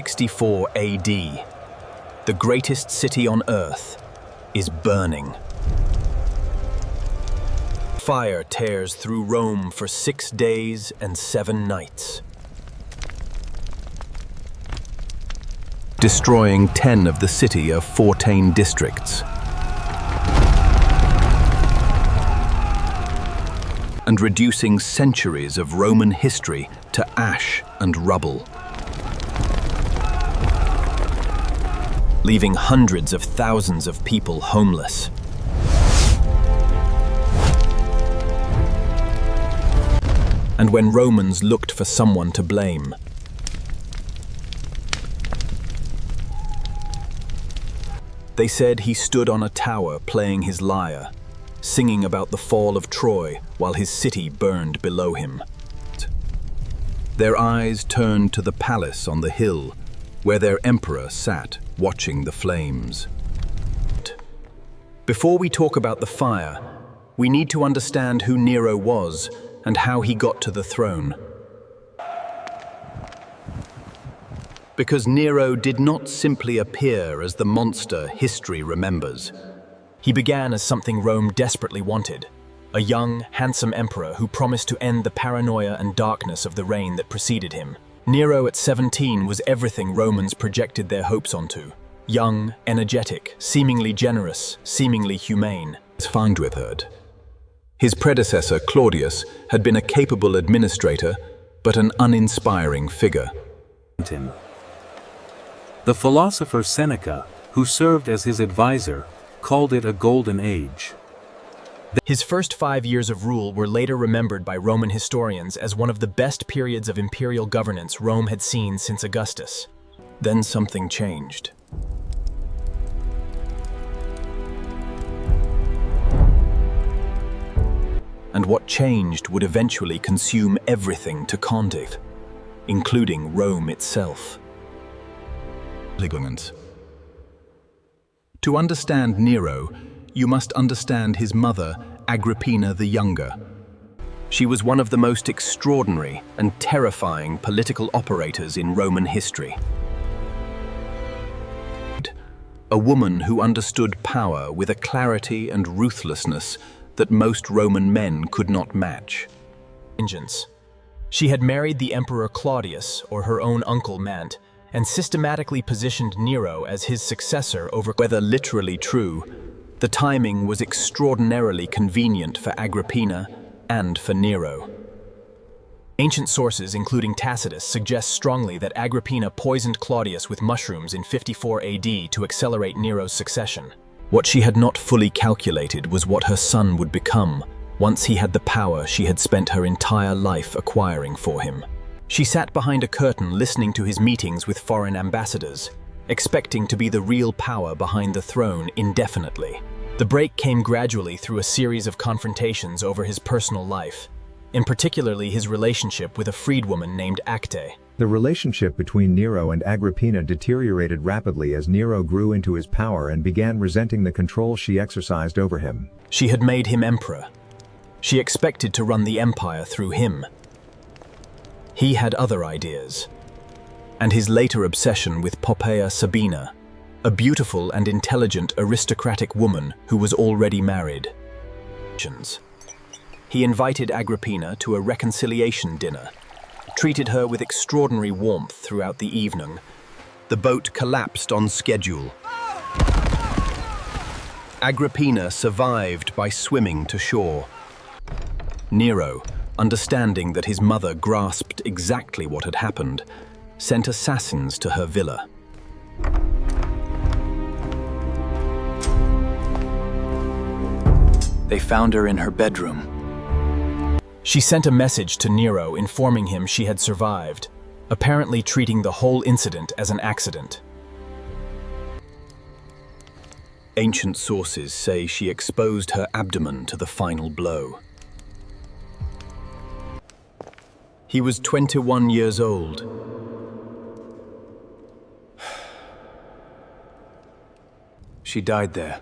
64 AD, the greatest city on earth is burning. Fire tears through Rome for 6 days and 7 nights, destroying 10 of the city of 14 districts, and reducing centuries of Roman history to ash and rubble, leaving hundreds of thousands of people homeless. And when Romans looked for someone to blame, they said he stood on a tower playing his lyre, singing about the fall of Troy while his city burned below him. Their eyes turned to the palace on the hill where their emperor sat watching the flames. Before we talk about the fire, we need to understand who Nero was and how he got to the throne. Because Nero did not simply appear as the monster history remembers. He began as something Rome desperately wanted, a young, handsome emperor who promised to end the paranoia and darkness of the reign that preceded him. Nero at 17 was everything Romans projected their hopes onto. Young, energetic, seemingly generous, seemingly humane. Find with it. His predecessor, Claudius, had been a capable administrator, but an uninspiring figure. The philosopher Seneca, who served as his advisor, called it a golden age. His first 5 years of rule were later remembered by Roman historians as one of the best periods of imperial governance Rome had seen since Augustus. Then something changed. And what changed would eventually consume everything to contact, including Rome itself. To understand Nero, you must understand his mother, Agrippina the Younger. She was one of the most extraordinary and terrifying political operators in Roman history. A woman who understood power with a clarity and ruthlessness that most Roman men could not match. Vengeance. She had married the Emperor Claudius, or her own uncle Mant, and systematically positioned Nero as his successor over. Whether literally true, the timing was extraordinarily convenient for Agrippina and for Nero. Ancient sources, including Tacitus, suggest strongly that Agrippina poisoned Claudius with mushrooms in 54 AD to accelerate Nero's succession. What she had not fully calculated was what her son would become once he had the power she had spent her entire life acquiring for him. She sat behind a curtain listening to his meetings with foreign ambassadors, expecting to be the real power behind the throne indefinitely. The break came gradually through a series of confrontations over his personal life, in particularly his relationship with a freedwoman named Acte. The relationship between Nero and Agrippina deteriorated rapidly as Nero grew into his power and began resenting the control she exercised over him. She had made him emperor. She expected to run the empire through him. He had other ideas, and his later obsession with Poppaea Sabina, a beautiful and intelligent aristocratic woman who was already married. He invited Agrippina to a reconciliation dinner, treated her with extraordinary warmth throughout the evening. The boat collapsed on schedule. Agrippina survived by swimming to shore. Nero, understanding that his mother grasped exactly what had happened, sent assassins to her villa. They found her in her bedroom. She sent a message to Nero informing him she had survived, apparently treating the whole incident as an accident. Ancient sources say she exposed her abdomen to the final blow. He was 21 years old. She died there.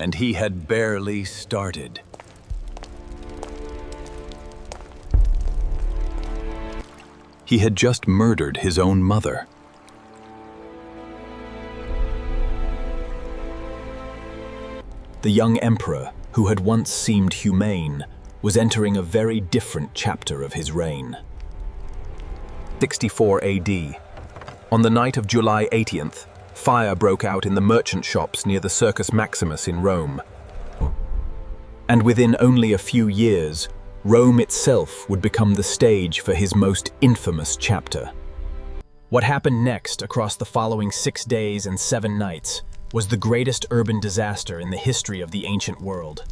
and he had barely started. He had just murdered his own mother. The young emperor, who had once seemed humane, was entering a very different chapter of his reign. 64 AD. On the night of July 18th, fire broke out in the merchant shops near the Circus Maximus in Rome. And within only a few years, Rome itself would become the stage for his most infamous chapter. What happened next across the following 6 days and 7 nights was the greatest urban disaster in the history of the ancient world.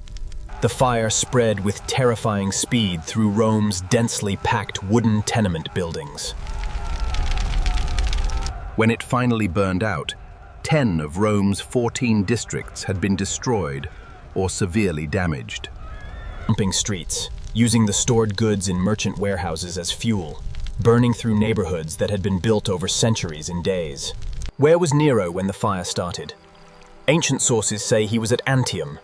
The fire spread with terrifying speed through Rome's densely packed wooden tenement buildings. When it finally burned out, 10 of Rome's 14 districts had been destroyed or severely damaged. Pumping streets, using the stored goods in merchant warehouses as fuel, burning through neighborhoods that had been built over centuries in days. Where was Nero when the fire started? Ancient sources say he was at Antium,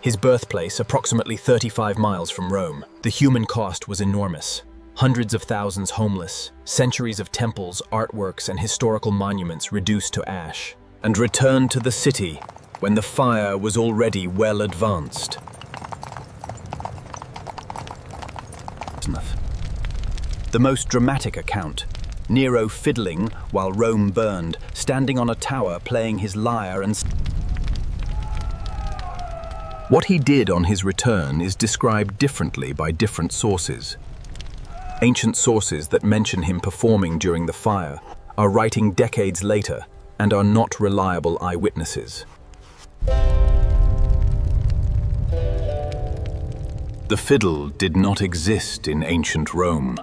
his birthplace approximately 35 miles from Rome. The human cost was enormous. Hundreds of thousands homeless, centuries of temples, artworks, and historical monuments reduced to ash, and returned to the city when the fire was already well advanced. The most dramatic account, Nero fiddling while Rome burned, standing on a tower playing his lyre and... What he did on his return is described differently by different sources. Ancient sources that mention him performing during the fire are writing decades later and are not reliable eyewitnesses. The fiddle did not exist in ancient Rome.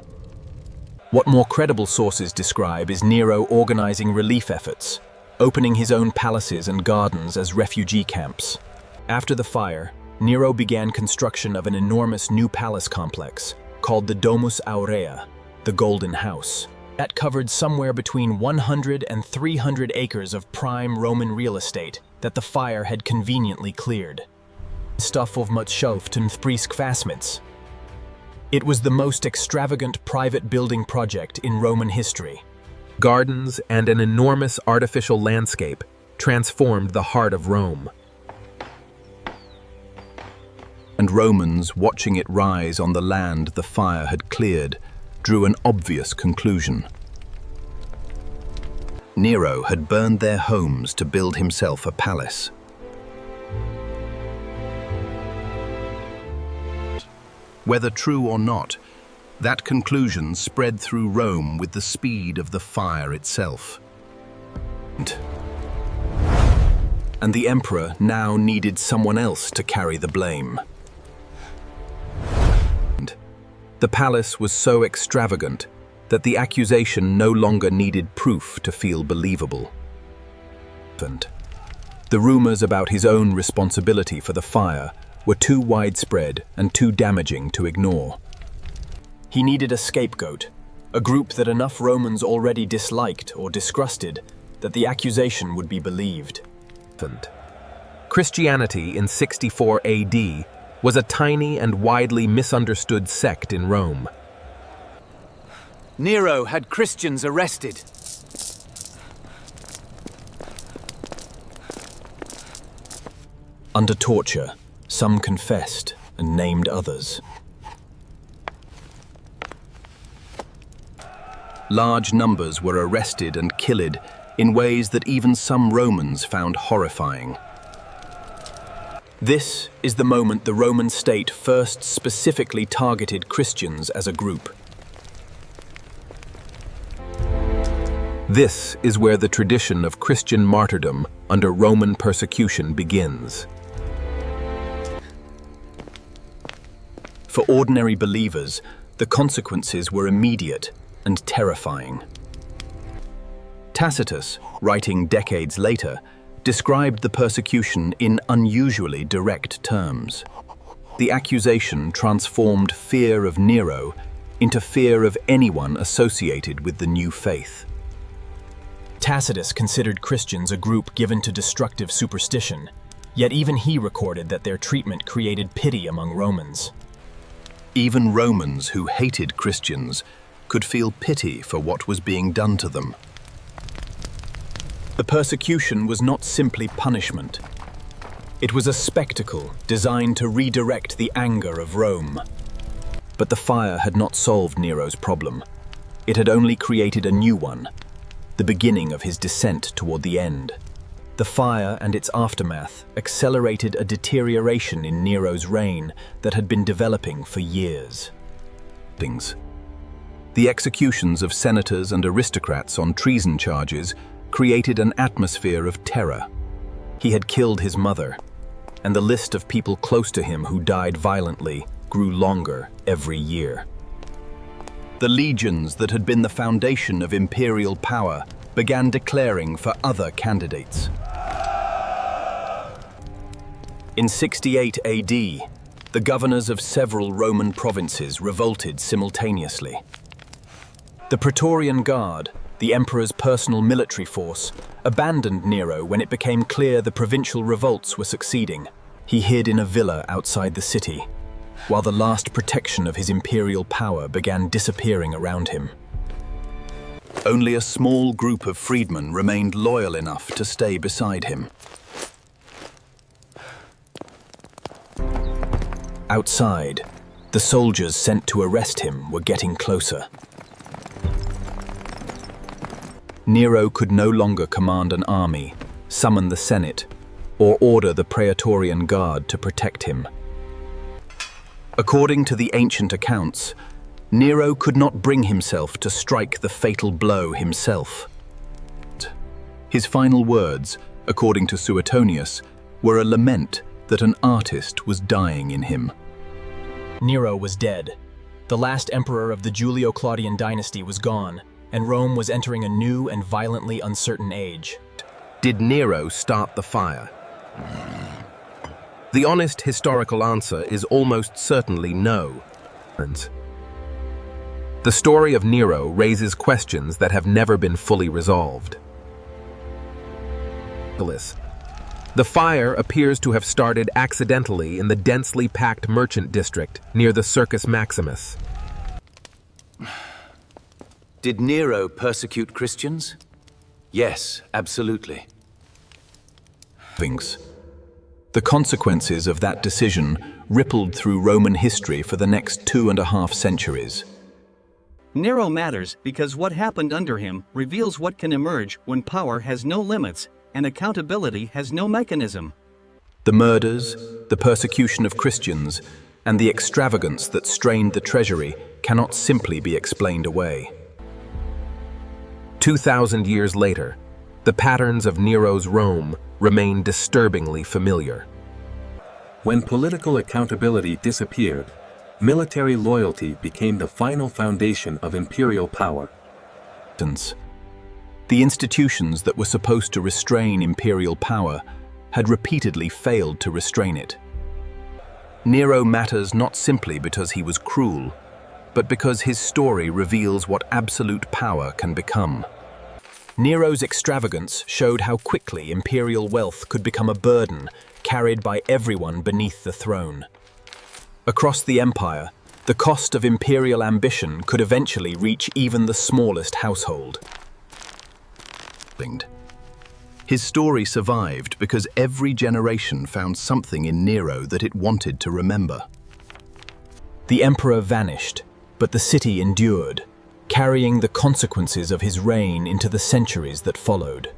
What more credible sources describe is Nero organizing relief efforts, opening his own palaces and gardens as refugee camps. After the fire, Nero began construction of an enormous new palace complex called the Domus Aurea, the Golden House. That covered somewhere between 100 and 300 acres of prime Roman real estate that the fire had conveniently cleared. Stuff of much shelf to frisk fasmits. It was the most extravagant private building project in Roman history. Gardens and an enormous artificial landscape transformed the heart of Rome. And Romans, watching it rise on the land the fire had cleared, drew an obvious conclusion. Nero had burned their homes to build himself a palace. Whether true or not, that conclusion spread through Rome with the speed of the fire itself. And the emperor now needed someone else to carry the blame. The palace was so extravagant that the accusation no longer needed proof to feel believable. The rumors about his own responsibility for the fire were too widespread and too damaging to ignore. He needed a scapegoat, a group that enough Romans already disliked or distrusted that the accusation would be believed. Christianity in 64 AD was a tiny and widely misunderstood sect in Rome. Nero had Christians arrested. Under torture, some confessed and named others. Large numbers were arrested and killed in ways that even some Romans found horrifying. This is the moment the Roman state first specifically targeted Christians as a group. This is where the tradition of Christian martyrdom under Roman persecution begins. For ordinary believers, the consequences were immediate and terrifying. Tacitus, writing decades later, described the persecution in unusually direct terms. The accusation transformed fear of Nero into fear of anyone associated with the new faith. Tacitus considered Christians a group given to destructive superstition, Yet even he recorded that their treatment created pity among Romans. Even Romans who hated Christians could feel pity for what was being done to them. The persecution was not simply punishment. It was a spectacle designed to redirect the anger of Rome. But the fire had not solved Nero's problem. It had only created a new one, the beginning of his descent toward the end. The fire and its aftermath accelerated a deterioration in Nero's reign that had been developing for years. The executions of senators and aristocrats on treason charges created an atmosphere of terror. He had killed his mother, and the list of people close to him who died violently grew longer every year. The legions that had been the foundation of imperial power began declaring for other candidates. In 68 AD, the governors of several Roman provinces revolted simultaneously. The Praetorian Guard, the emperor's personal military force, abandoned Nero when it became clear the provincial revolts were succeeding. He hid in a villa outside the city, while the last protection of his imperial power began disappearing around him. Only a small group of freedmen remained loyal enough to stay beside him. Outside, the soldiers sent to arrest him were getting closer. Nero could no longer command an army, summon the Senate, or order the Praetorian Guard to protect him. According to the ancient accounts, Nero could not bring himself to strike the fatal blow himself. His final words, according to Suetonius, were a lament that an artist was dying in him. Nero was dead. The last emperor of the Julio-Claudian dynasty was gone, and Rome was entering a new and violently uncertain age. Did Nero start the fire? The honest historical answer is almost certainly no. The story of Nero raises questions that have never been fully resolved. The fire appears to have started accidentally in the densely packed merchant district near the Circus Maximus. Did Nero persecute Christians? Yes, absolutely. The consequences of that decision rippled through Roman history for the next 2.5 centuries. Nero matters because what happened under him reveals what can emerge when power has no limits and accountability has no mechanism. The murders, the persecution of Christians, and the extravagance that strained the treasury cannot simply be explained away. 2,000 years later, the patterns of Nero's Rome remain disturbingly familiar. When political accountability disappeared, military loyalty became the final foundation of imperial power. The institutions that were supposed to restrain imperial power had repeatedly failed to restrain it. Nero matters not simply because he was cruel, but because his story reveals what absolute power can become. Nero's extravagance showed how quickly imperial wealth could become a burden carried by everyone beneath the throne. Across the empire, the cost of imperial ambition could eventually reach even the smallest household. His story survived because every generation found something in Nero that it wanted to remember. The emperor vanished, but the city endured, carrying the consequences of his reign into the centuries that followed.